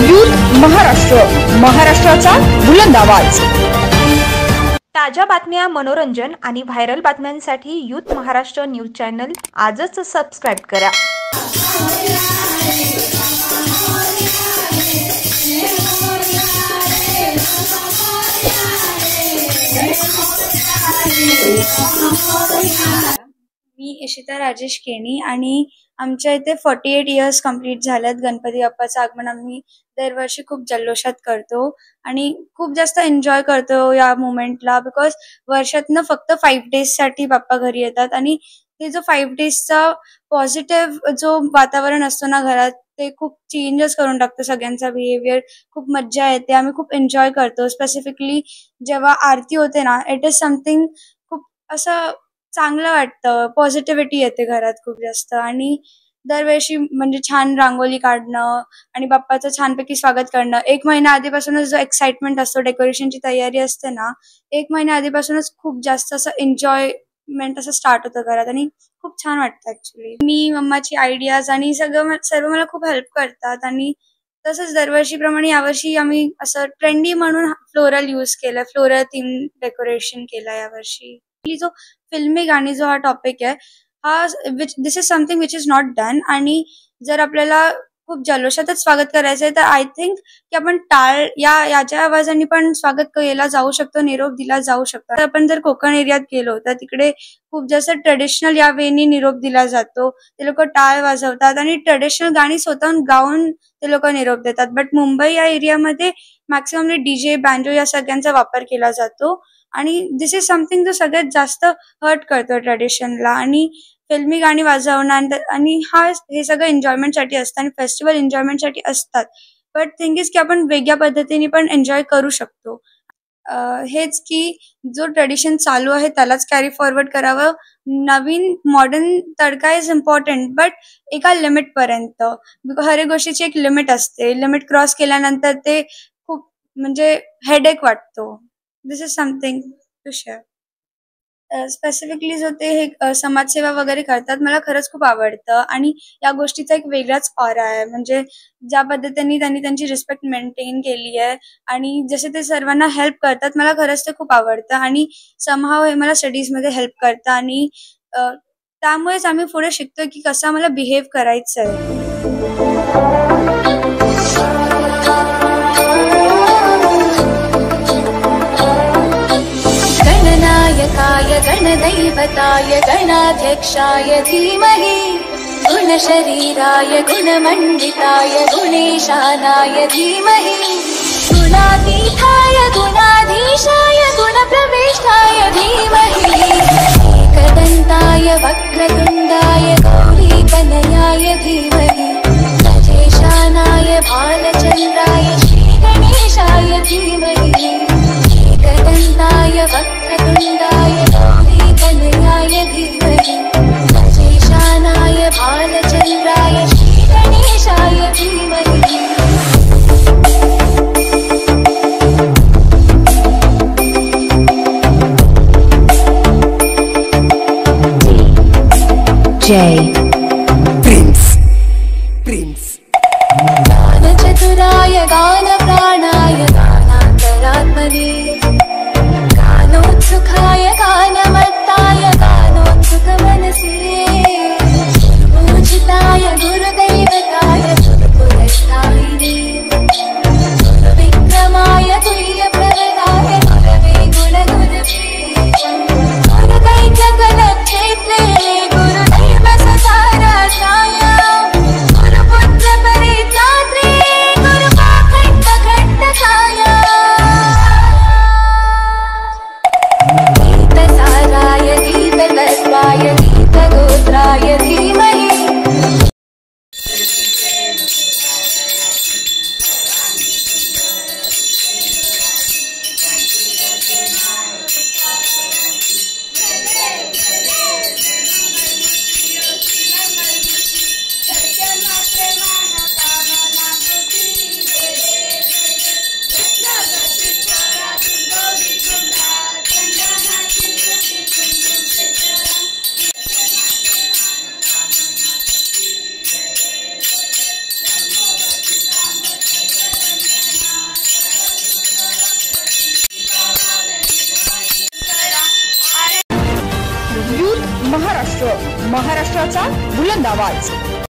Youth Maharashtra, महाराष्ट्राचा बुलंद आवाज। ताज्या बातम्या, मनोरंजन आणि व्हायरल बातम्यांसाठी यूथ महाराष्ट्र न्यूज चॅनल आजच सबस्क्राइब करा। मी इशिता राजेश केनी आणि आमच्या इथे 48 इयर्स कंप्लीट झाल्यात। गणपती बाप्पाचं आगमन आम्ही दरवर्षी खूप जल्लोषात करतो आणि खूप जास्त एन्जॉय करतो या मोमेंटला, बिकॉज वर्षातनं फक्त 5 डेज साठी बाप्पा घरी येतात आणि ते जो 5 डेजचा पॉझिटिव्ह जो वातावरण असतो ना घरात, ते खूप चेंजच करून टाकतो सगळ्यांचा बिहेवियर। खूप मज्जा येते, आम्ही खूप एन्जॉय करतो। स्पेसिफिकली जेव्हा आरती होते ना, इट इज समथिंग खूप असं चांगलं वाटतं, पॉझिटिव्हिटी येते घरात खूप जास्त। आणि दरवर्षी म्हणजे छान रांगोळी काढणं आणि बाप्पाचं छानपैकी स्वागत करणं, 1 महिना आधीपासूनच जो एक्साइटमेंट असतो, डेकोरेशनची तयारी असते ना, 1 महिना आधीपासूनच खूप जास्त असं एन्जॉयमेंट असं स्टार्ट होतं घरात आणि खूप छान वाटतं ऍक्च्युली। मी मम्माची आयडियाज आणि सर्व मला खूप हेल्प करतात आणि तसंच दरवर्षीप्रमाणे यावर्षी आम्ही असं ट्रेंडी म्हणून फ्लोरल यूज केलं, फ्लोरल थीम डेकोरेशन केलं यावर्षी। जो फिल्मी गाणी जो हा टॉपिक आहे, हा this is something which is not done. आणि जर आपल्याला खूप जल्लोषातच स्वागत करायचं आहे तर आय थिंक की आपण टाळ याच्या आवाजाने पण स्वागत केला जाऊ शकतो, निरोप दिला जाऊ शकतो। तर आपण जर कोकण एरियात गेलो तर तिकडे खूप जास्त ट्रेडिशनल या वेनी निरोप दिला जातो। ते लोक टाळ वाजवतात आणि ट्रेडिशनल गाणी स्वतःहून गाऊन ते लोक निरोप देतात। बट मुंबई या एरियामध्ये मॅक्सिममली डीजे, बँजो या सगळ्यांचा वापर केला जातो आणि दिस इज समथिंग जो सगळ्यात जास्त हर्ट करतो ट्रेडिशनला। आणि फिल्मी गाणी वाजवणं आणि हे सगळं एन्जॉयमेंटसाठी असतं आणि फेस्टिवल एन्जॉयमेंटसाठी असतात। बट थिंग इज की आपण वेगळ्या पद्धतीने पण एन्जॉय करू शकतो। हेच की जो ट्रेडिशन चालू आहे त्यालाच कॅरी फॉरवर्ड करावं। नवीन modern tadka is important, but एका लिमिट पर्यंत। हर एक गोष्टीची एक लिमिट असते, लिमिट क्रॉस केल्यानंतर ते खूप म्हणजे हेडेक वाटतो। This is something to share. Specifically जो ते हे समाजसेवा वगैरे करतात, मला खरंच खूप आवडतं आणि या गोष्टीचा एक वेगळाच ऑरा आहे। म्हणजे ज्या पद्धतीने त्यांनी त्यांची रिस्पेक्ट मेंटेन केली आहे आणि जसे ते सर्वांना हेल्प करतात, मला खरंच ते खूप आवडतं आणि समहाव हे मला स्टडीजमध्ये हेल्प करतं आणि त्यामुळेच आम्ही पुढे शिकतो की कसं आम्हाला बिहेव करायचं आहे। गणदैवताय गणाध्यक्षाय धीमहि, गुणशरीराय गुणमण्डिताय गुणेशानाय धीमहि, गुणातीताय गुणाधीशाय गुणप्रविष्टाय धीमहि, एकदन्ताय वक्रतुण्डाय गौरीतनयाय धीमहि, गजेशानाय भालचन्द्राय श्रीगणेशाय धीमहि, एकदन्ताय वक्रतुण्डाय गौरीतनयाय धीमहि, गजेशानाय भालचन्द्राय श्रीगणेशाय धीमहि। प्रिन्स गानचतुराय गानप्राणाय गानान्तरात्मने, गानोत्सुकाय गानमत्ताय गानोत्सुकमनसे, पूजिताय गुरुदैवताय गुरुपुरस्तायिने, गुरुविक्रमाय तुल्यप्रवराय गुरवे गुणगुरवे, गुरुदैत्यगणक्षेत्रे गुरुदैवससारासाय, गुरुपुत्रपरित्रात्रे गुरुपाखण्डखण्डकाय, महाराष्ट्र, महाराष्ट्राचा बुलंद आवाज.